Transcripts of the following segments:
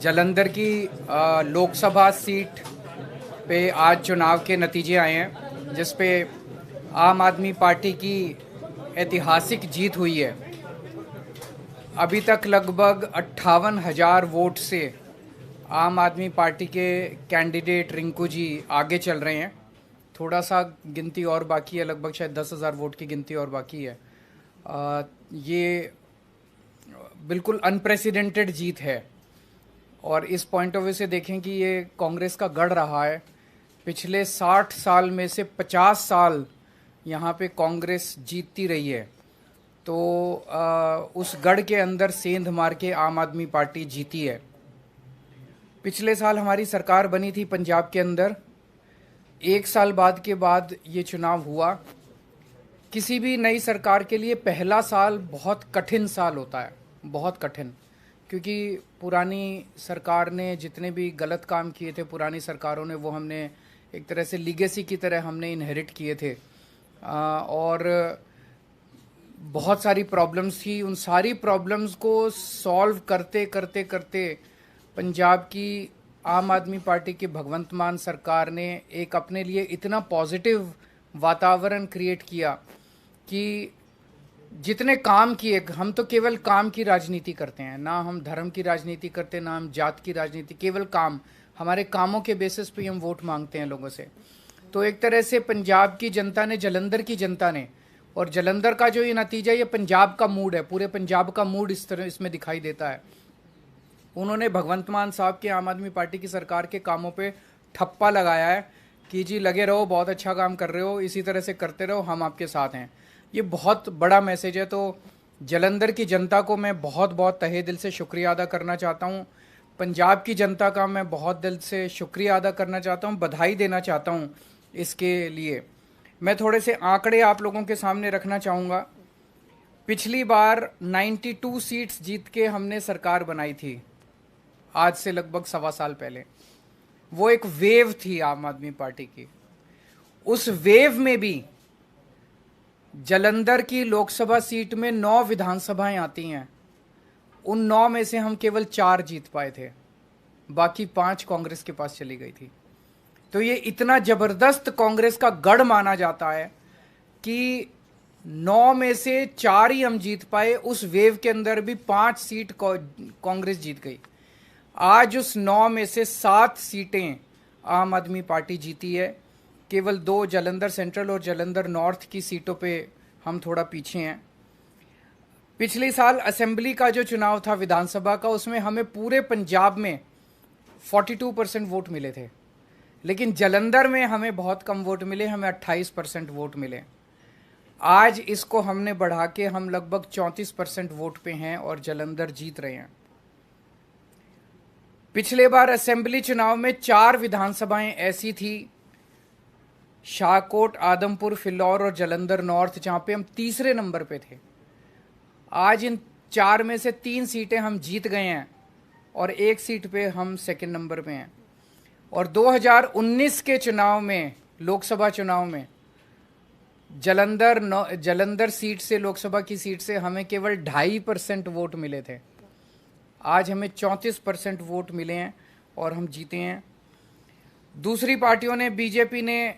जालंधर की लोकसभा सीट पे आज चुनाव के नतीजे आए हैं, जिस पे आम आदमी पार्टी की ऐतिहासिक जीत हुई है। अभी तक लगभग 58,000 वोट से आम आदमी पार्टी के कैंडिडेट रिंकू जी आगे चल रहे हैं। थोड़ा सा गिनती और बाकी है, लगभग शायद 10,000 वोट की गिनती और बाकी है। ये बिल्कुल अनप्रेसिडेंटेड जीत है और इस पॉइंट ऑफ व्यू से देखें कि ये कांग्रेस का गढ़ रहा है। पिछले 60 साल में से 50 साल यहाँ पे कांग्रेस जीतती रही है, तो उस गढ़ के अंदर सेंध मार के आम आदमी पार्टी जीती है। पिछले साल हमारी सरकार बनी थी पंजाब के अंदर। एक साल बाद ये चुनाव हुआ। किसी भी नई सरकार के लिए पहला साल बहुत कठिन साल होता है, बहुत कठिन, क्योंकि पुरानी सरकार ने जितने भी गलत काम किए थे, पुरानी सरकारों ने, वो हमने एक तरह से लीगेसी की तरह हमने इनहेरिट किए थे। और बहुत सारी प्रॉब्लम्स थी। उन सारी प्रॉब्लम्स को सॉल्व करते करते करते पंजाब की आम आदमी पार्टी की भगवंत मान सरकार ने एक अपने लिए इतना पॉजिटिव वातावरण क्रिएट किया कि जितने काम किए, हम तो केवल काम की राजनीति करते हैं, ना हम धर्म की राजनीति करते, ना हम जात की राजनीति, केवल काम। हमारे कामों के बेसिस पे हम वोट मांगते हैं लोगों से। तो एक तरह से पंजाब की जनता ने, जालंधर की जनता ने, और जालंधर का जो ये नतीजा, ये पंजाब का मूड है, पूरे पंजाब का मूड इस तरह इसमें दिखाई देता है। उन्होंने भगवंत मान साहब के आम आदमी पार्टी की सरकार के कामों पे ठप्पा लगाया है कि जी लगे रहो, बहुत अच्छा काम कर रहे हो, इसी तरह से करते रहो, हम आपके साथ हैं। ये बहुत बड़ा मैसेज है। तो जालंधर की जनता को मैं बहुत बहुत तहे दिल से शुक्रिया अदा करना चाहता हूँ। पंजाब की जनता का मैं बहुत दिल से शुक्रिया अदा करना चाहता हूँ, बधाई देना चाहता हूँ इसके लिए। मैं थोड़े से आंकड़े आप लोगों के सामने रखना चाहूँगा। पिछली बार 92 सीट्स जीत के हमने सरकार बनाई थी, आज से लगभग 1.25 साल पहले। वो एक वेव थी आम आदमी पार्टी की। उस वेव में भी जालंधर की लोकसभा सीट में 9 विधानसभाएं आती हैं। उन 9 में से हम केवल 4 जीत पाए थे, बाकी 5 कांग्रेस के पास चली गई थी। तो ये इतना जबरदस्त कांग्रेस का गढ़ माना जाता है कि 9 में से 4 ही हम जीत पाए। उस वेव के अंदर भी 5 सीट कांग्रेस जीत गई। आज उस 9 में से 7 सीटें आम आदमी पार्टी जीती है। केवल 2 जालंधर सेंट्रल और जालंधर नॉर्थ की सीटों पे हम थोड़ा पीछे हैं। पिछले साल असेंबली का जो चुनाव था विधानसभा का, उसमें हमें पूरे पंजाब में 42% वोट मिले थे, लेकिन जालंधर में हमें बहुत कम वोट मिले, हमें 28% वोट मिले। आज इसको हमने बढ़ा के हम लगभग 34% वोट पे हैं और जालंधर जीत रहे हैं। पिछले बार असेंबली चुनाव में 4 विधानसभाएं ऐसी थी, शाहकोट, आदमपुर, फिलौर और जालंधर नॉर्थ, जहां पे हम तीसरे नंबर पे थे। आज इन 4 में से 3 सीटें हम जीत गए हैं और 1 सीट पे हम सेकंड नंबर पे हैं। और 2019 के चुनाव में, लोकसभा चुनाव में, जालंधर सीट से, लोकसभा की सीट से हमें केवल 2.5% वोट मिले थे। आज हमें 34% वोट मिले हैं और हम जीते हैं। दूसरी पार्टियों ने, बीजेपी ने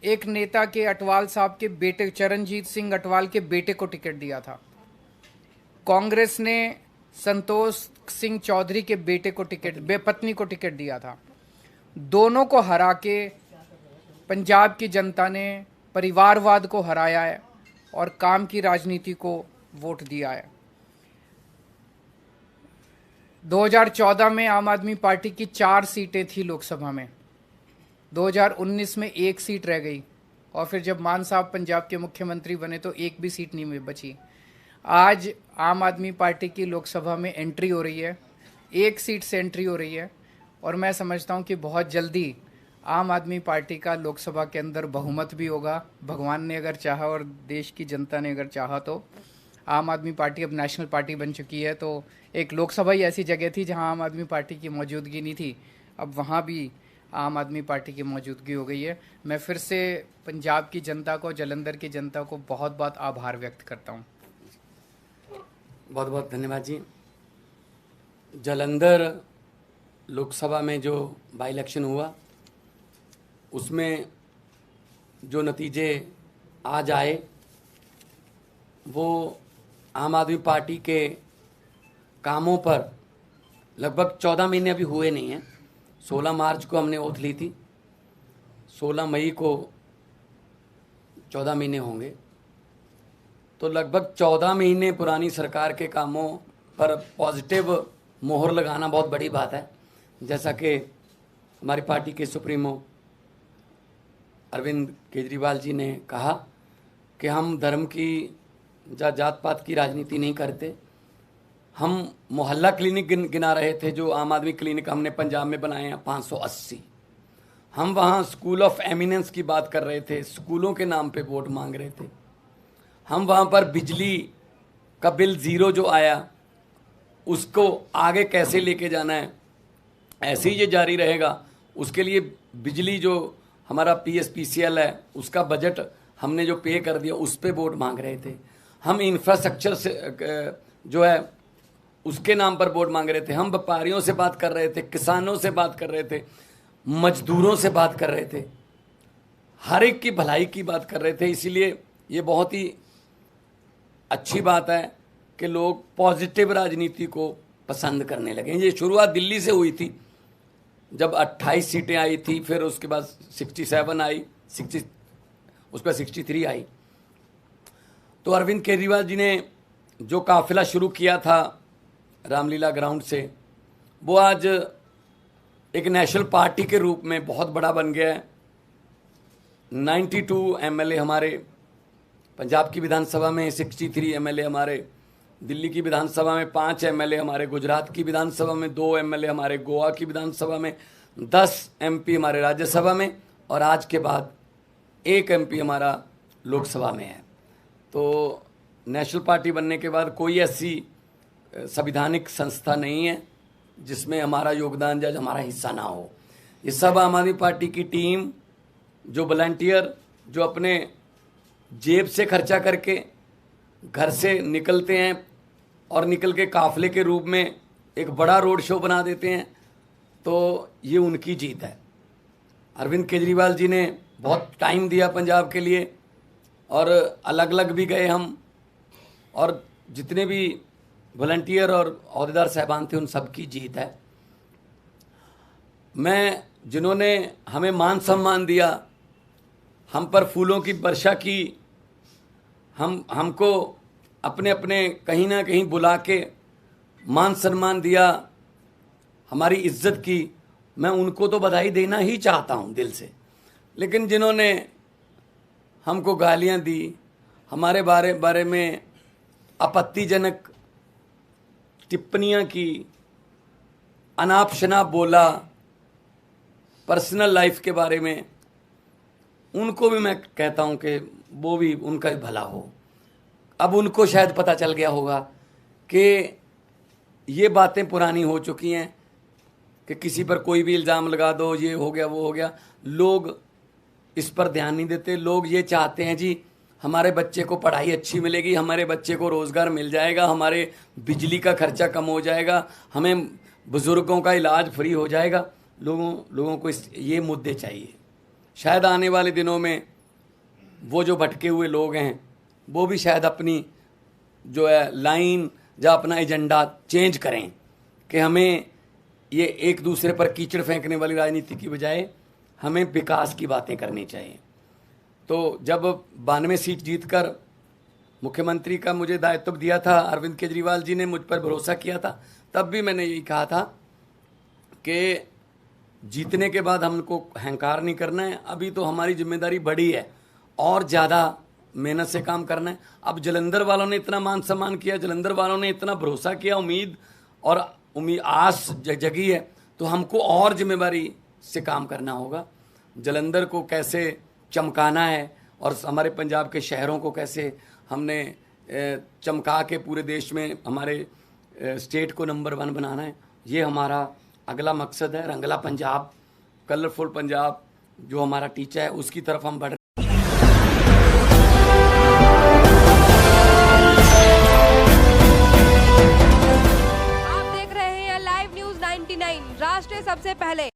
एक नेता के, अटवाल साहब के बेटे, चरणजीत सिंह अटवाल के बेटे को टिकट दिया था। कांग्रेस ने संतोष सिंह चौधरी के बेटे को पत्नी को टिकट दिया था। दोनों को हरा के पंजाब की जनता ने परिवारवाद को हराया है और काम की राजनीति को वोट दिया है। 2014 में आम आदमी पार्टी की 4 सीटें थी लोकसभा में। 2019 में 1 सीट रह गई और फिर जब मान साहब पंजाब के मुख्यमंत्री बने तो 1 भी सीट नहीं बची। आज आम आदमी पार्टी की लोकसभा में एंट्री हो रही है, 1 सीट से एंट्री हो रही है और मैं समझता हूं कि बहुत जल्दी आम आदमी पार्टी का लोकसभा के अंदर बहुमत भी होगा। भगवान ने अगर चाहा और देश की जनता ने अगर चाहा तो आम आदमी पार्टी अब नेशनल पार्टी बन चुकी है। तो एक लोकसभा ही ऐसी जगह थी जहां आम आदमी पार्टी की मौजूदगी नहीं थी, अब वहां भी आम आदमी पार्टी की मौजूदगी हो गई है। मैं फिर से पंजाब की जनता को, जालंधर की जनता को बहुत बहुत आभार व्यक्त करता हूँ। बहुत बहुत धन्यवाद जी। जालंधर लोकसभा में जो बाई इलेक्शन हुआ उसमें जो नतीजे आज आए वो आम आदमी पार्टी के कामों पर लगभग 14 महीने अभी हुए नहीं हैं। 16 मार्च को हमने ओथ ली थी, 16 मई को 14 महीने होंगे, तो लगभग 14 महीने पुरानी सरकार के कामों पर पॉजिटिव मोहर लगाना बहुत बड़ी बात है। जैसा कि हमारी पार्टी के सुप्रीमो अरविंद केजरीवाल जी ने कहा कि हम धर्म की या जात पात की राजनीति नहीं करते। हम मोहल्ला क्लिनिक गिना रहे थे, जो आम आदमी क्लिनिक हमने पंजाब में बनाए हैं 580। हम वहाँ स्कूल ऑफ एमिनेंस की बात कर रहे थे, स्कूलों के नाम पे वोट मांग रहे थे। हम वहाँ पर बिजली का बिल ज़ीरो जो आया उसको आगे कैसे लेके जाना है, ऐसे ही ये जारी रहेगा, उसके लिए बिजली जो हमारा PSPCL है उसका बजट हमने जो पे कर दिया उस पे वोट मांग रहे थे। हम इंफ्रास्ट्रक्चर से जो है उसके नाम पर वोट मांग रहे थे। हम व्यापारियों से बात कर रहे थे, किसानों से बात कर रहे थे, मजदूरों से बात कर रहे थे, हर एक की भलाई की बात कर रहे थे। इसीलिए ये बहुत ही अच्छी बात है कि लोग पॉजिटिव राजनीति को पसंद करने लगे। ये शुरुआत दिल्ली से हुई थी, जब 28 सीटें आई थी, फिर उसके बाद 67 आई, 60 उसके बाद 63 आई। तो अरविंद केजरीवाल जी ने जो काफिला शुरू किया था रामलीला ग्राउंड से, वो आज एक नेशनल पार्टी के रूप में बहुत बड़ा बन गया है। 92 MLA हमारे पंजाब की विधानसभा में, 63 MLA हमारे दिल्ली की विधानसभा में, 5 MLA हमारे गुजरात की विधानसभा में, 2 MLA हमारे गोवा की विधानसभा में, 10 MP हमारे राज्यसभा में, और आज के बाद 1 MP हमारा लोकसभा में है। तो नेशनल पार्टी बनने के बाद कोई ऐसी संवैधानिक संस्था नहीं है जिसमें हमारा योगदान या हमारा हिस्सा ना हो। ये सब आम आदमी पार्टी की टीम, जो वॉलंटियर, जो अपने जेब से खर्चा करके घर से निकलते हैं और निकल के काफिले के रूप में एक बड़ा रोड शो बना देते हैं, तो ये उनकी जीत है। अरविंद केजरीवाल जी ने बहुत टाइम दिया पंजाब के लिए, और अलग अलग भी गए हम, और जितने भी वॉलंटियर और अहदेदार साहबान थे उन सब की जीत है। मैं जिन्होंने हमें मान सम्मान दिया, हम पर फूलों की वर्षा की, हमको अपने अपने कहीं ना कहीं बुला के मान सम्मान दिया, हमारी इज्जत की, मैं उनको तो बधाई देना ही चाहता हूँ दिल से। लेकिन जिन्होंने हमको गालियाँ दी, हमारे बारे में आपत्तिजनक टिप्पणियाँ की, अनाप शनाप बोला, पर्सनल लाइफ के बारे में, उनको भी मैं कहता हूँ कि वो भी, उनका भी भला हो। अब उनको शायद पता चल गया होगा कि ये बातें पुरानी हो चुकी हैं कि किसी पर कोई भी इल्ज़ाम लगा दो, ये हो गया वो हो गया। लोग इस पर ध्यान नहीं देते। लोग ये चाहते हैं जी हमारे बच्चे को पढ़ाई अच्छी मिलेगी, हमारे बच्चे को रोज़गार मिल जाएगा, हमारे बिजली का खर्चा कम हो जाएगा, हमें बुज़ुर्गों का इलाज फ्री हो जाएगा। लोगों को ये मुद्दे चाहिए। शायद आने वाले दिनों में वो जो भटके हुए लोग हैं वो भी शायद अपनी जो है लाइन या अपना एजेंडा चेंज करें कि हमें ये एक दूसरे पर कीचड़ फेंकने वाली राजनीति की बजाय हमें विकास की बातें करनी चाहिए। तो जब 92 सीट जीतकर मुख्यमंत्री का मुझे दायित्व दिया था, अरविंद केजरीवाल जी ने मुझ पर भरोसा किया था, तब भी मैंने यही कहा था कि जीतने के बाद हमको अहंकार नहीं करना है। अभी तो हमारी जिम्मेदारी बड़ी है और ज़्यादा मेहनत से काम करना है। अब जलंधर वालों ने इतना मान सम्मान किया, जलंधर वालों ने इतना भरोसा किया, उम्मीद आस जगी है, तो हमको और जिम्मेदारी से काम करना होगा। जलंधर को कैसे चमकाना है और हमारे पंजाब के शहरों को कैसे हमने चमका के पूरे देश में हमारे स्टेट को नंबर 1 बनाना है, ये हमारा अगला मकसद है। रंगला पंजाब, कलरफुल पंजाब जो हमारा टीचा है, उसकी तरफ हम बढ़ रहे हैं। आप देख रहे हैं लाइव न्यूज 90 99 राष्ट्र सबसे पहले।